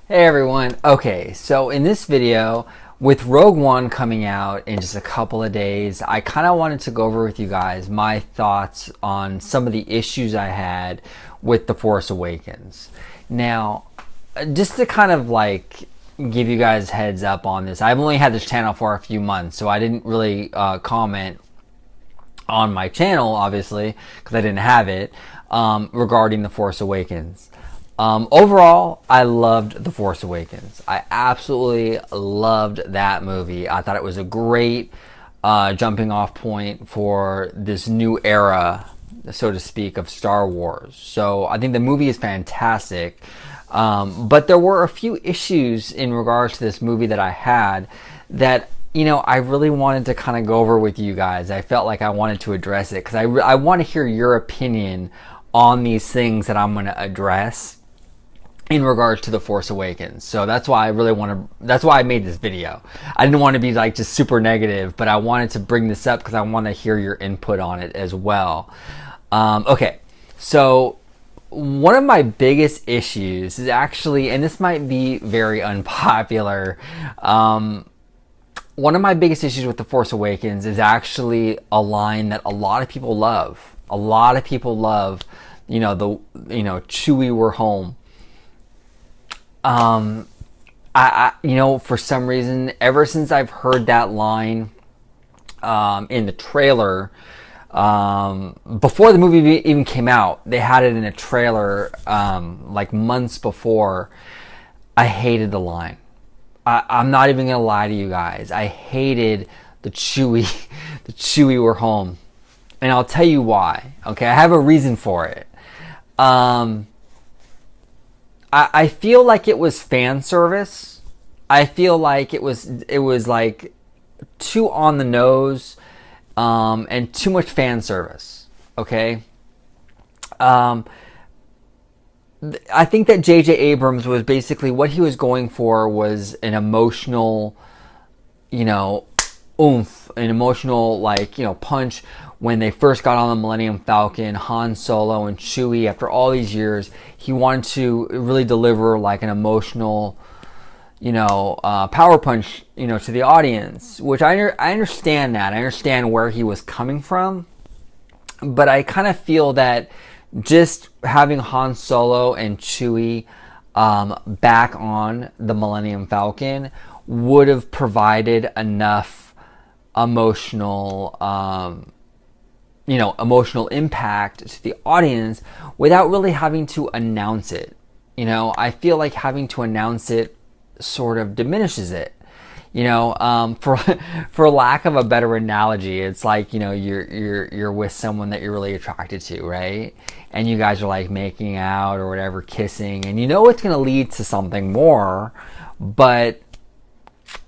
Hey everyone. Okay, so in this video, with Rogue One coming out in just a couple of days, I kind of wanted to go over with you guys my thoughts on some of the issues I had with The Force Awakens. Now, just to kind of like give you guys heads up on this, I've only had this channel for a few months, so I didn't really comment on my channel, obviously, because I didn't have it, regarding The Force Awakens. Overall, I loved The Force Awakens. I absolutely loved that movie. I thought it was a great jumping off point for this new era, so to speak, of Star Wars. So I think the movie is fantastic. But there were a few issues in regards to this movie that I had that, you know, I really wanted to kind of go over with you guys. I felt like I wanted to address it because I want to hear your opinion on these things that I'm going to address in regards to The Force Awakens. So that's why that's why I made this video. I didn't want to be like just super negative, but I wanted to bring this up because I want to hear your input on it as well. Okay, so one of my biggest issues is actually, and this might be very unpopular, one of my biggest issues with The Force Awakens is actually a line that a lot of people love. A lot of people love, Chewy, we're home. For some reason, ever since I've heard that line in the trailer, before the movie even came out, they had it in a trailer like months before. I hated the line. I'm not even gonna lie to you guys. I hated the Chewy we're home, and I'll tell you why. Okay, I have a reason for it. I feel like it was fan service. I feel like it was like too on the nose, and too much fan service. Okay. I think that J.J. Abrams was basically, what he was going for was an emotional, oomph, an emotional, punch. When they first got on the Millennium Falcon, Han Solo and Chewie, after all these years, he wanted to really deliver like an emotional, power punch, to the audience, which I understand that. I understand where he was coming from, but I kind of feel that just having Han Solo and Chewie back on the Millennium Falcon would have provided enough emotional emotional impact to the audience without really having to announce it. I feel like having to announce it sort of diminishes it. For lack of a better analogy, it's like, you're with someone that you're really attracted to, right? And you guys are like making out or whatever, kissing, and it's going to lead to something more, but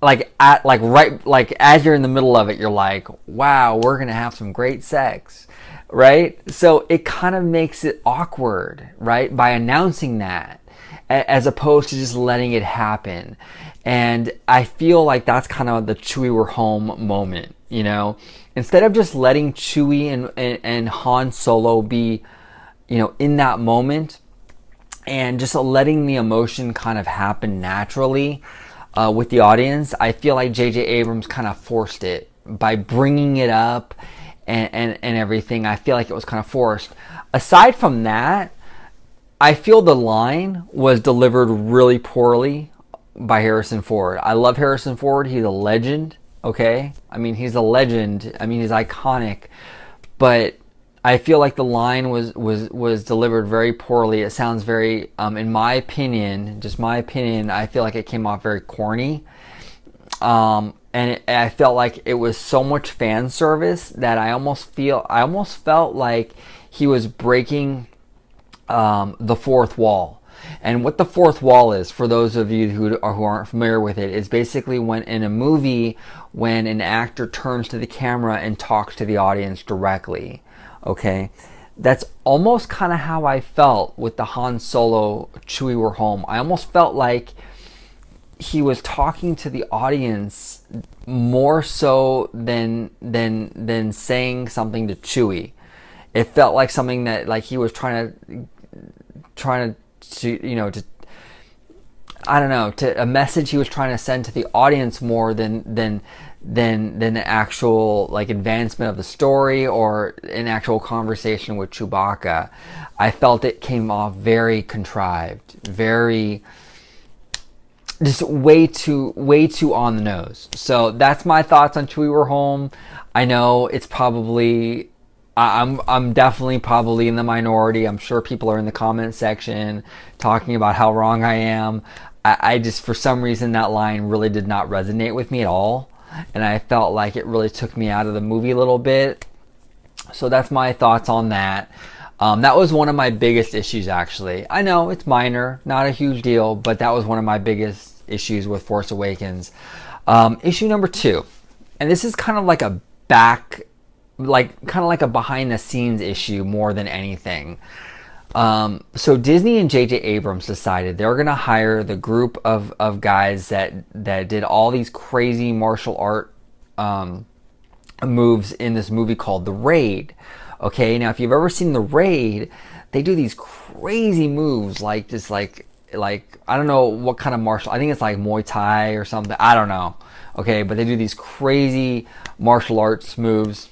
as you're in the middle of it, you're like, wow, we're gonna have some great sex, right? So it kind of makes it awkward, right, by announcing that, as opposed to just letting it happen. And I feel like that's kind of the Chewie we're home moment. Instead of just letting Chewie and Han Solo be in that moment and just letting the emotion kind of happen naturally with the audience, I feel like J.J. Abrams kind of forced it by bringing it up and everything. I feel like it was kind of forced. Aside from that, I feel the line was delivered really poorly by Harrison Ford. I love Harrison Ford. He's a legend, okay? I mean, he's a legend. I mean, he's iconic. But I feel like the line was delivered very poorly. It sounds very, in my opinion, just my opinion, I feel like it came off very corny. I felt like it was so much fan service that I almost felt like he was breaking the fourth wall. And what the fourth wall is, for those of you who aren't familiar with it, is basically when in a movie, when an actor turns to the camera and talks to the audience directly. Okay, that's almost kind of how I felt with the Han Solo Chewie we're home. I almost felt like he was talking to the audience more so than saying something to Chewie. It felt like something that like he was trying to I don't know, to a message he was trying to send to the audience more than the actual like advancement of the story or an actual conversation with Chewbacca. I felt it came off very contrived, very just way too on the nose. So that's my thoughts on Chewy We're Home. I know it's probably I'm definitely probably in the minority. I'm sure people are in the comment section talking about how wrong I am. I just, for some reason, that line really did not resonate with me at all. And I felt like it really took me out of the movie a little bit. So that's my thoughts on that. That was one of my biggest issues, actually. I know it's minor, not a huge deal, but that was one of my biggest issues with Force Awakens. Issue number 2. And this is kind of like a behind the scenes issue more than anything. So Disney and J.J. Abrams decided they were going to hire the group of guys that did all these crazy martial art moves in this movie called The Raid. Okay, now if you've ever seen The Raid, they do these crazy moves like this, like I don't know what kind of martial. I think it's like Muay Thai or something. I don't know. Okay, but they do these crazy martial arts moves.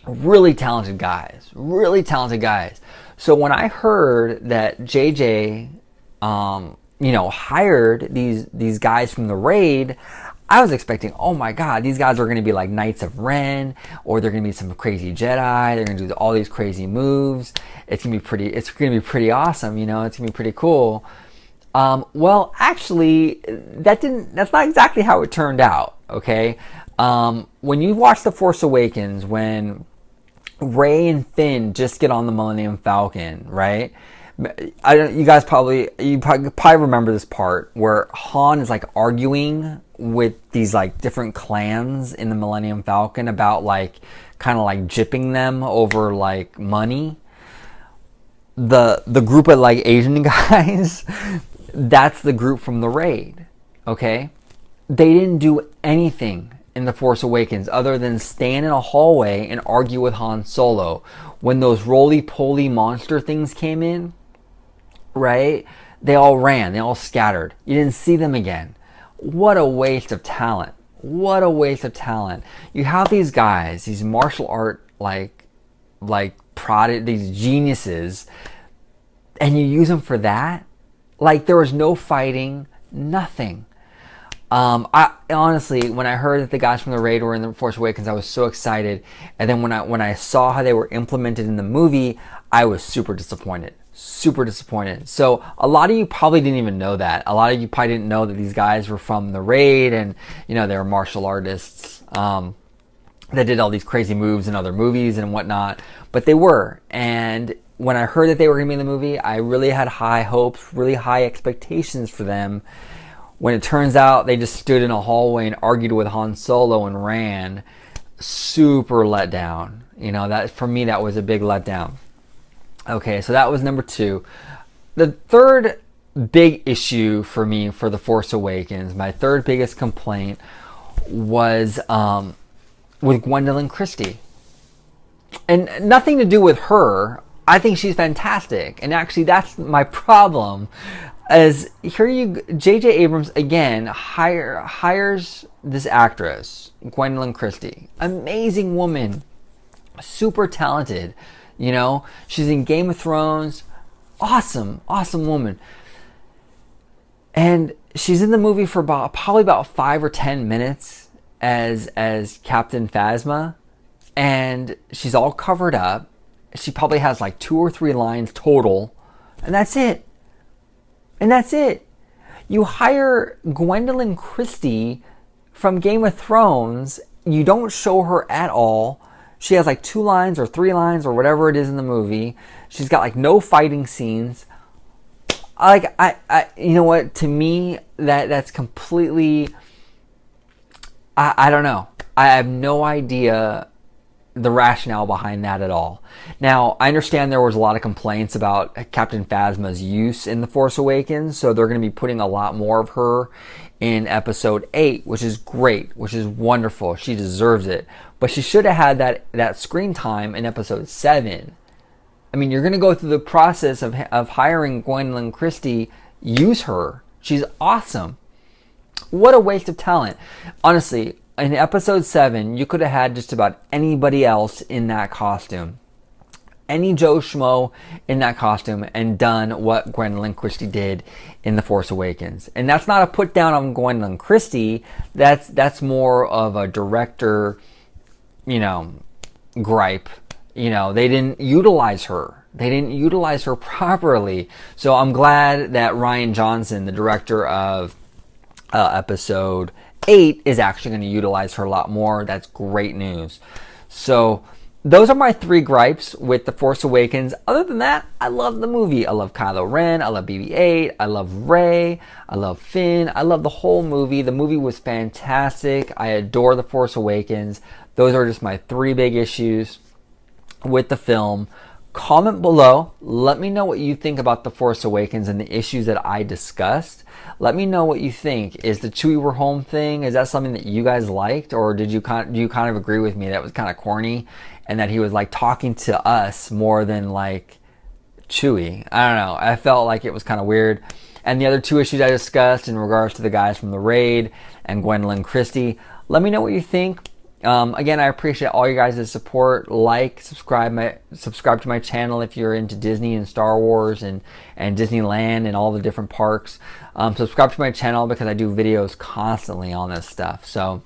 Really talented guys. Really talented guys. So when I heard that JJ, hired these guys from The Raid, I was expecting, oh my God, these guys are going to be like Knights of Ren, or they're going to be some crazy Jedi. They're going to do all these crazy moves. It's going to be pretty awesome. It's going to be pretty cool. Well, actually, that's not exactly how it turned out. Okay. When you watch The Force Awakens, when Rey and Finn just get on the Millennium Falcon, right? You probably remember this part where Han is like arguing with these like different clans in the Millennium Falcon about like kind of like gypping them over like money. The group of like Asian guys, that's the group from The Raid. Okay, they didn't do anything in The Force Awakens other than stand in a hallway and argue with Han Solo. When those roly-poly monster things came in, right, they all ran, they all scattered. You didn't see them again. What a waste of talent. What a waste of talent. You have these guys, these martial art these geniuses, and you use them for that? Like there was no fighting, nothing. I honestly, when I heard that the guys from The Raid were in The Force Awakens, I was so excited. And then when I saw how they were implemented in the movie, I was super disappointed. Super disappointed. So a lot of you probably didn't even know that. A lot of you probably didn't know that these guys were from The Raid, and they were martial artists that did all these crazy moves in other movies and whatnot. But they were. And when I heard that they were going to be in the movie, I really had high hopes, really high expectations for them. When it turns out they just stood in a hallway and argued with Han Solo and ran, super let down. That for me, that was a big letdown. Okay, so that was number 2. The third big issue for me for The Force Awakens, my third biggest complaint, was with Gwendoline Christie. And nothing to do with her. I think she's fantastic. And actually, that's my problem. As J.J. Abrams again hires this actress, Gwendoline Christie, amazing woman, super talented. She's in Game of Thrones, awesome woman, and she's in the movie for probably about 5 or 10 minutes as Captain Phasma, and she's all covered up. She probably has like 2 or 3 lines total, and that's it. And that's it. You hire Gwendoline Christie from Game of Thrones. You don't show her at all. She has like 2 lines or 3 lines or whatever it is in the movie. She's got like no fighting scenes. You know what? To me, that's completely. I don't know. I have no idea the rationale behind that at all. Now, I understand there was a lot of complaints about Captain Phasma's use in The Force Awakens, so they're going to be putting a lot more of her in episode 8, which is great, which is wonderful. She deserves it. But she should have had that screen time in episode 7. I mean, you're going to go through the process of hiring Gwendoline Christie, use her. She's awesome. What a waste of talent. Honestly, in episode 7, you could have had just about anybody else in that costume. Any Joe Schmo in that costume and done what Gwendoline Christie did in The Force Awakens. And that's not a put down on Gwendoline Christie. That's more of a director, gripe. They didn't utilize her. They didn't utilize her properly. So I'm glad that Rian Johnson, the director of episode 8, is actually going to utilize her a lot more. That's great news. So those are my 3 gripes with The Force Awakens. Other than that, I love the movie. I love Kylo Ren. I love BB-8. I love Rey. I love Finn. I love the whole movie. The movie was fantastic. I adore The Force Awakens. Those are just my 3 big issues with the film. Comment below. Let me know what you think about The Force Awakens and the issues that I discussed. Let me know what you think. Is the Chewy We're Home thing, is that something that you guys liked? Or do you kind of agree with me that it was kind of corny and that he was like talking to us more than like Chewy? I don't know. I felt like it was kind of weird. And the other 2 issues I discussed in regards to the guys from the raid and Gwendoline Christie. Let me know what you think. Again, I appreciate all you guys' support. Like, subscribe to my channel if you're into Disney and Star Wars and Disneyland and all the different parks. Subscribe to my channel because I do videos constantly on this stuff. So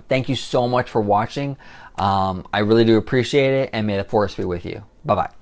thank you so much for watching. I really do appreciate it, and may the Force be with you. Bye-bye.